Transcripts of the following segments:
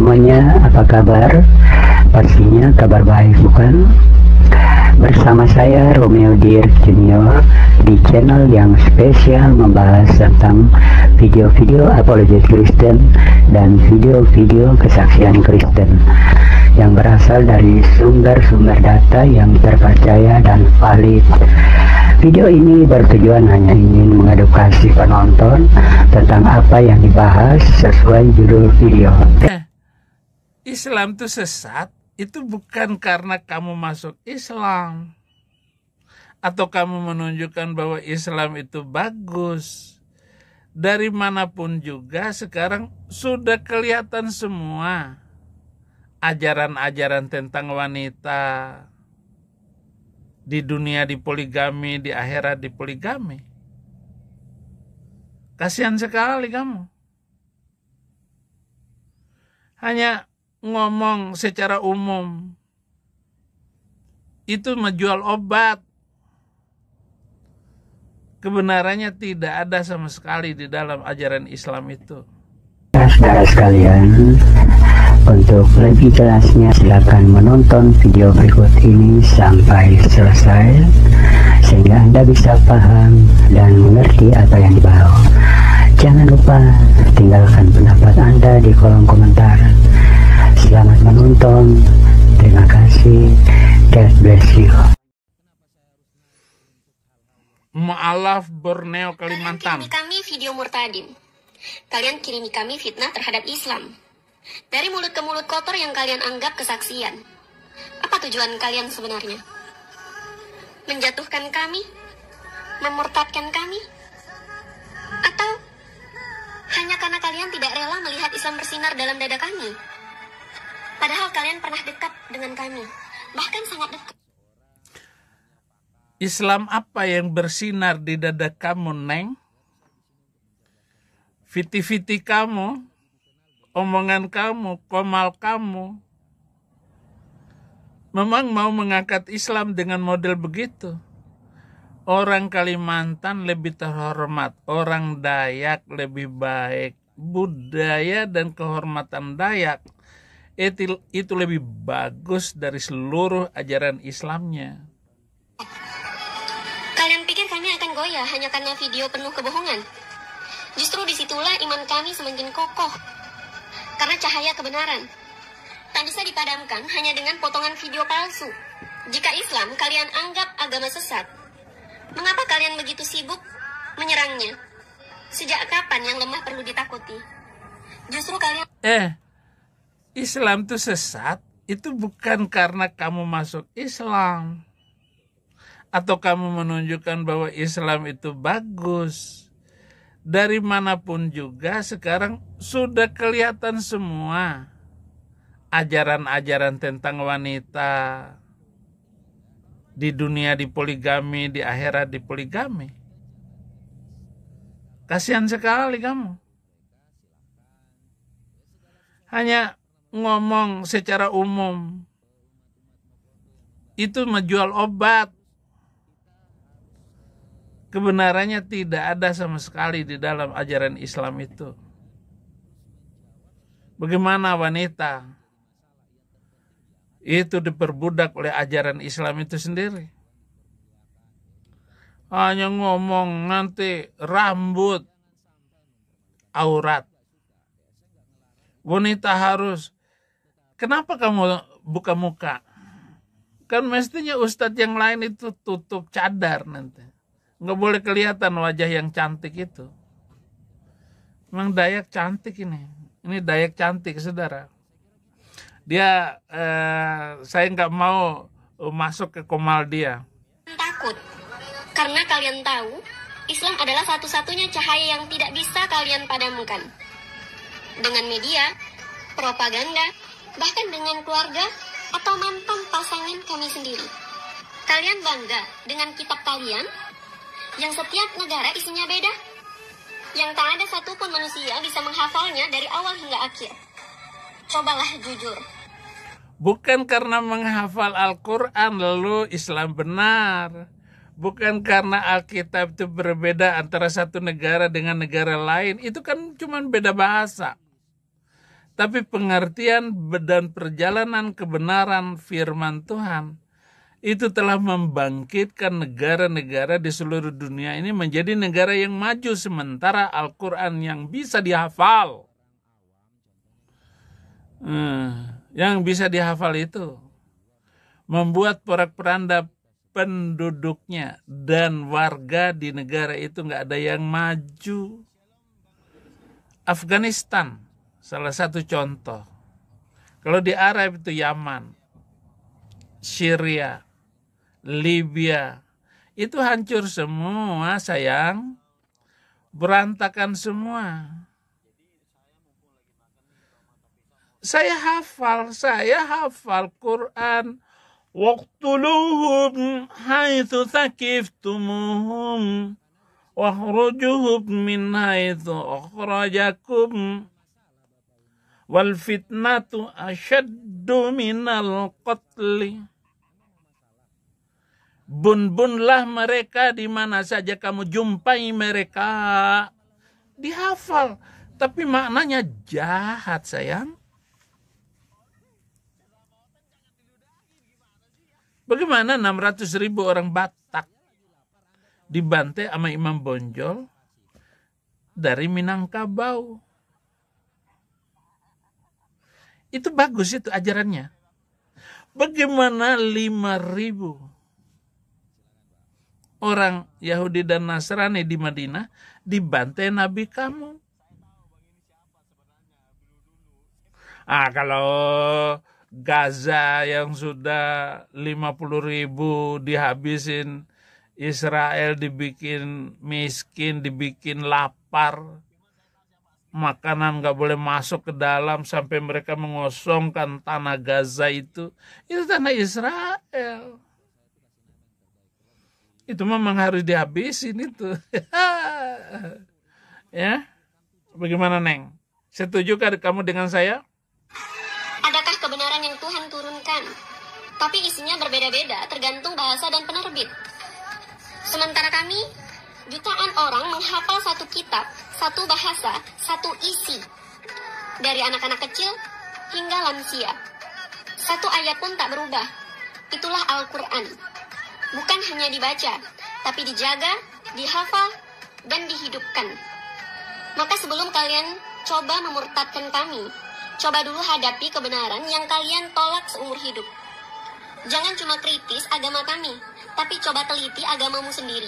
semuanya, apa kabar? Pastinya kabar baik, bukan? Bersama saya Romeo Dirk Junior di channel yang spesial membahas tentang video-video apologet Kristen dan video-video kesaksian Kristen yang berasal dari sumber-sumber data yang terpercaya dan valid. Video ini bertujuan hanya ingin mengedukasi penonton tentang apa yang dibahas sesuai judul video. Islam itu sesat, itu bukan karena kamu masuk Islam atau kamu menunjukkan bahwa Islam itu bagus. Dari manapun juga sekarang sudah kelihatan semua ajaran-ajaran tentang wanita. Di dunia dipoligami, di akhirat dipoligami. Kasihan sekali kamu. Hanya ngomong secara umum. Itu menjual obat. Kebenarannya tidak ada sama sekali di dalam ajaran Islam itu. Saudara sekalian, untuk lebih jelasnya silakan menonton video berikut ini sampai selesai sehingga Anda bisa paham dan mengerti apa yang dibahas. Jangan lupa tinggalkan pendapat Anda di kolom komentar. Selamat menonton. Terima kasih. God bless you. Mu'alaf Borneo Kalimantan. Kalian kirimi kami video murtadin. Kalian kirimi kami fitnah terhadap Islam. Dari mulut ke mulut kotor yang kalian anggap kesaksian. Apa tujuan kalian sebenarnya? Menjatuhkan kami? Memurtadkan kami? Atau hanya karena kalian tidak rela melihat Islam bersinar dalam dada kami? Padahal kalian pernah dekat dengan kami. Bahkan sangat dekat. Islam apa yang bersinar di dada kamu, Neng? Fiti-fiti kamu, omongan kamu, komal kamu. Memang mau mengangkat Islam dengan model begitu? Orang Kalimantan lebih terhormat, orang Dayak lebih baik. Budaya dan kehormatan Dayak itu lebih bagus dari seluruh ajaran Islamnya. Kalian pikir kami akan goyah hanya karena video penuh kebohongan? Justru disitulah iman kami semakin kokoh. Karena cahaya kebenaran tak bisa dipadamkan hanya dengan potongan video palsu. Jika Islam kalian anggap agama sesat, mengapa kalian begitu sibuk menyerangnya? Sejak kapan yang lemah perlu ditakuti? Justru kalian... Islam itu sesat, itu bukan karena kamu masuk Islam atau kamu menunjukkan bahwa Islam itu bagus. Dari manapun juga sekarang sudah kelihatan semua ajaran-ajaran tentang wanita. Di dunia dipoligami, di akhirat dipoligami. Kasihan sekali kamu. Hanya ngomong secara umum. Itu menjual obat. Kebenarannya tidak ada sama sekali di dalam ajaran Islam itu. Bagaimana wanita itu diperbudak oleh ajaran Islam itu sendiri? Hanya ngomong nanti rambut aurat. Wanita harus, kenapa kamu buka muka? Kan mestinya ustadz yang lain itu tutup cadar nanti. Nggak boleh kelihatan wajah yang cantik itu. Memang Dayak cantik ini. Ini Dayak cantik, saudara. Dia, saya nggak mau masuk ke komal dia. Takut. Karena kalian tahu, Islam adalah satu-satunya cahaya yang tidak bisa kalian padamkan. Dengan media, propaganda, bahkan dengan keluarga atau mantan pasangan kami sendiri. Kalian bangga dengan kitab kalian yang setiap negara isinya beda, yang tak ada satupun manusia bisa menghafalnya dari awal hingga akhir. Cobalah jujur. Bukan karena menghafal Al-Quran lalu Islam benar. Bukan karena Alkitab itu berbeda antara satu negara dengan negara lain. Itu kan cuma beda bahasa. Tapi pengertian dan perjalanan kebenaran firman Tuhan itu telah membangkitkan negara-negara di seluruh dunia ini menjadi negara yang maju, sementara Al-Quran yang bisa dihafal. Yang bisa dihafal itu membuat porak-poranda penduduknya dan warga di negara itu nggak ada yang maju. Afghanistan salah satu contoh. Kalau di Arab itu Yaman, Syria, Libya, itu hancur semua sayang, berantakan semua. Saya hafal Quran. Waqtuluhum haitsu thaqiftumuhum wakhrujuhum min haitsu akhrajakum wal fitnatu asyaddu minal qatli. Bun-bunlah mereka di mana saja kamu jumpai mereka. Dihafal, tapi maknanya jahat sayang. Bagaimana 600.000 orang Batak dibantai sama Imam Bonjol dari Minangkabau? Itu bagus itu ajarannya. Bagaimana 5.000 orang Yahudi dan Nasrani di Madinah dibantai Nabi kamu? Kalau Gaza yang sudah 50.000 dihabisin, Israel dibikin miskin, dibikin lapar, makanan nggak boleh masuk ke dalam sampai mereka mengosongkan tanah Gaza itu tanah Israel. Itu memang harus dihabisin itu. Ya, bagaimana Neng? Setujukah kamu dengan saya? Adakah kebenaran yang Tuhan turunkan? Tapi isinya berbeda-beda tergantung bahasa dan penerbit. Sementara kami, jutaan orang menghafal satu kitab, satu bahasa, satu isi. Dari anak-anak kecil hingga lansia. Satu ayat pun tak berubah. Itulah Al-Quran. Bukan hanya dibaca, tapi dijaga, dihafal, dan dihidupkan. Maka sebelum kalian coba memurtadkan kami, coba dulu hadapi kebenaran yang kalian tolak seumur hidup. Jangan cuma kritis agama kami, tapi coba teliti agamamu sendiri.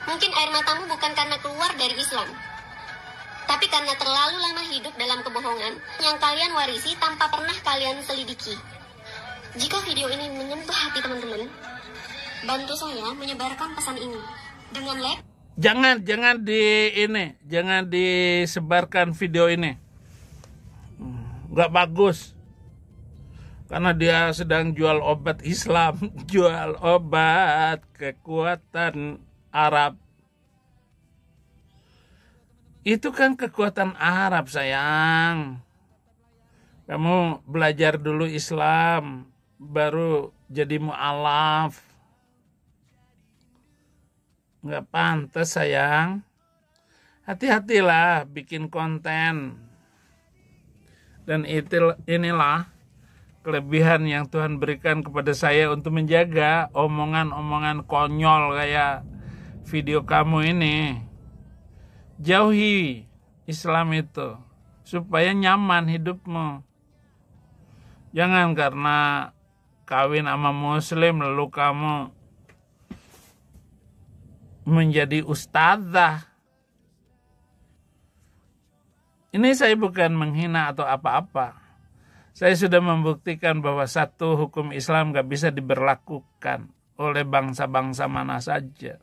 Mungkin air matamu bukan karena keluar dari Islam, tapi karena terlalu lama hidup dalam kebohongan yang kalian warisi tanpa pernah kalian selidiki. Jika video ini menyentuh hati teman-teman, bantu saya menyebarkan pesan ini dengan like. Jangan disebarkan video ini. Nggak bagus. Karena dia sedang jual obat Islam, jual obat kekuatan Arab. Itu kan kekuatan Arab sayang. Kamu belajar dulu Islam, baru jadi mu'alaf. Nggak pantas sayang. Hati-hatilah bikin konten. Dan inilah kelebihan yang Tuhan berikan kepada saya untuk menjaga omongan-omongan konyol kayak video kamu ini. Jauhi Islam itu supaya nyaman hidupmu. Jangan karena kawin sama Muslim lalu kamu menjadi ustadzah. Ini saya bukan menghina atau apa-apa. Saya sudah membuktikan bahwa satu hukum Islam gak bisa diberlakukan oleh bangsa-bangsa mana saja.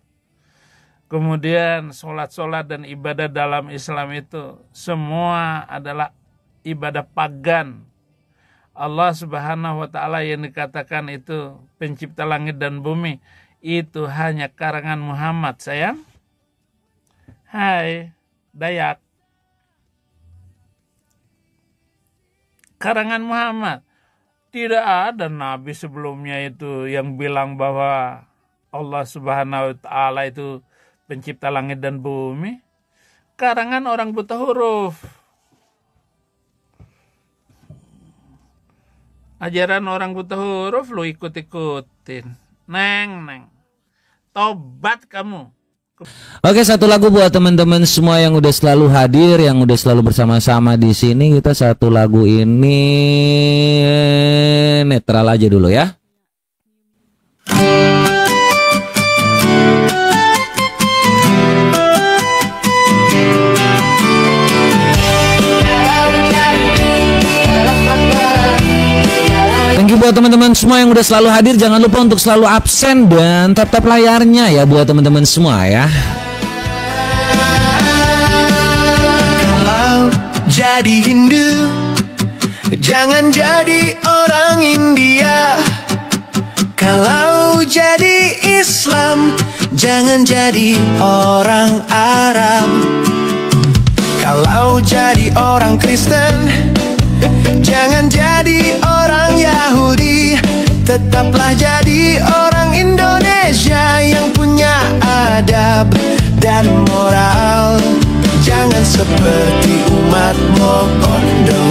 Kemudian sholat-sholat dan ibadah dalam Islam itu semua adalah ibadah pagan. Allah Subhanahu wa Ta'ala yang dikatakan itu pencipta langit dan bumi, itu hanya karangan Muhammad sayang. Hai Dayak, karangan Muhammad. Tidak ada nabi sebelumnya itu yang bilang bahwa Allah Subhanahu wa Ta'ala itu pencipta langit dan bumi. Karangan orang buta huruf. Ajaran orang buta huruf lu ikut-ikutin. Neng. Tobat kamu. Oke, satu lagu buat teman-teman semua yang udah selalu hadir, yang udah selalu bersama-sama di sini. Kita satu lagu ini netral aja dulu ya. Thank you buat teman-teman semua yang udah selalu hadir. Jangan lupa untuk selalu absen dan tap-tap layarnya ya buat teman-teman semua ya. Kalau jadi Hindu, jangan jadi orang India. Kalau jadi Islam, jangan jadi orang Arab. Kalau jadi orang Kristen, jangan jadi orang Yahudi. Tetaplah jadi orang Indonesia yang punya adab dan moral. Jangan seperti umat Mokondo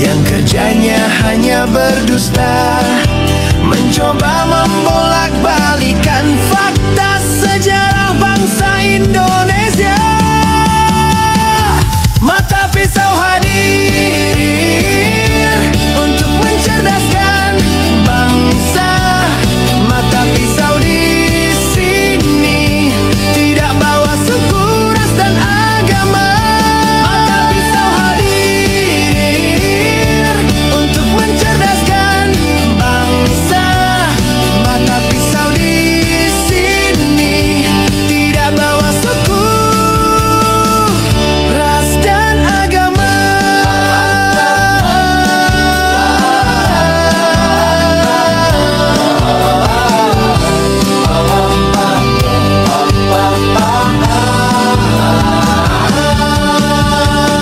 yang kerjanya hanya berdusta, mencoba membolak-balikan fakta sejarah bangsa Indonesia. Mata pisau hadir untuk mencerdaskan bangsa. Mata pisau di sini tidak bawa suku, ras dan agama. Mata pisau hadir untuk mencerdaskan bangsa. Mata pisau di sini tidak bawa suku, ras dan agama.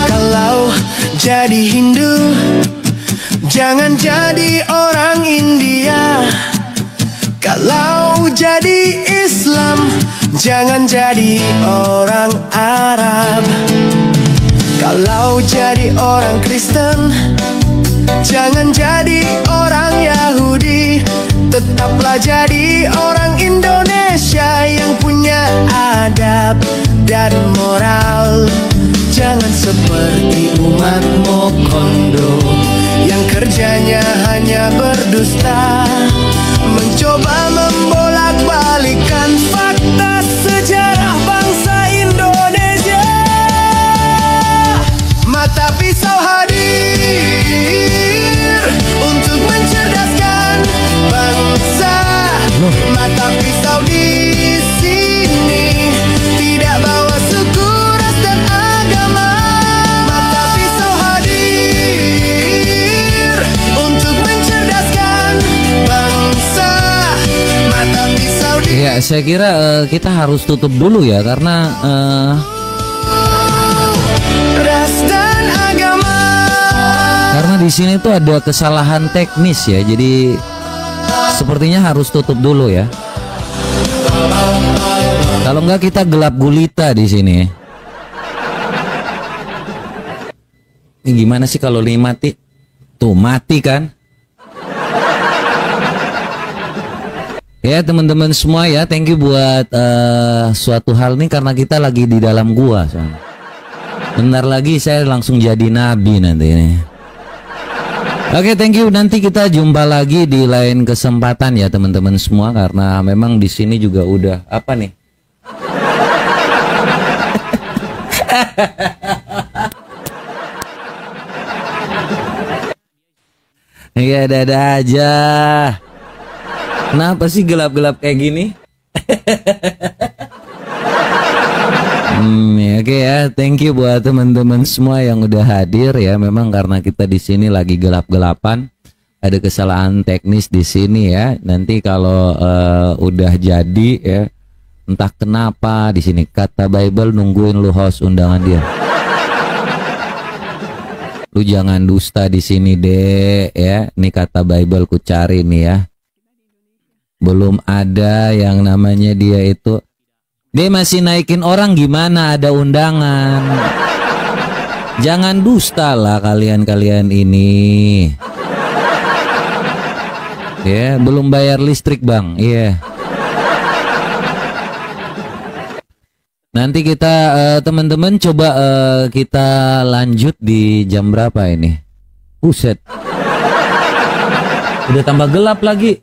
Kalau jadi Hindu, jangan jadi orang India. Kalau jadi Islam, jangan jadi orang Arab. Kalau jadi orang Kristen, jangan jadi orang Yahudi. Tetaplah jadi orang Indonesia yang punya adab dan moral. Jangan seperti umat Mokondo yang kerjanya hanya berdusta, mencoba membolak-balikan fakta sejarah bangsa Indonesia. Mata pisau hadir untuk mencerdaskan bangsa. Mata pisau di sini tidak bawa suku, ras dan agama. Mata pisau hadir untuk mencerdaskan bangsa. Mata pisau di Ya, saya kira kita harus tutup dulu ya karena ras dan agama. karena di sini tuh ada kesalahan teknis ya. Jadi sepertinya harus tutup dulu ya. Kalau enggak kita gelap gulita di sini. Ini gimana sih kalau ini mati? Tuh mati kan? Ya teman-teman semua ya, thank you buat suatu hal nih karena kita lagi di dalam gua soalnya. Bentar lagi saya langsung jadi nabi nanti ini. Oke, thank you. Nanti kita jumpa lagi di lain kesempatan ya teman-teman semua karena memang di sini juga udah apa nih? Iya, ada aja. Kenapa sih gelap-gelap kayak gini? Oke ya, thank you buat teman-teman semua yang udah hadir ya. Memang karena kita di sini lagi gelap-gelapan, ada kesalahan teknis di sini ya. Nanti kalau udah jadi ya, entah kenapa di sini kata Bible nungguin lu host undangan dia. Lu jangan dusta di sini deh ya. Ini kata Bible ku cari nih ya. Belum ada yang namanya dia itu. Dia masih naikin orang gimana ada undangan. Jangan dusta lah kalian-kalian ini. Ya, belum bayar listrik bang. Iya. Nanti kita teman-teman coba kita lanjut di jam berapa ini? Buset. Udah tambah gelap lagi.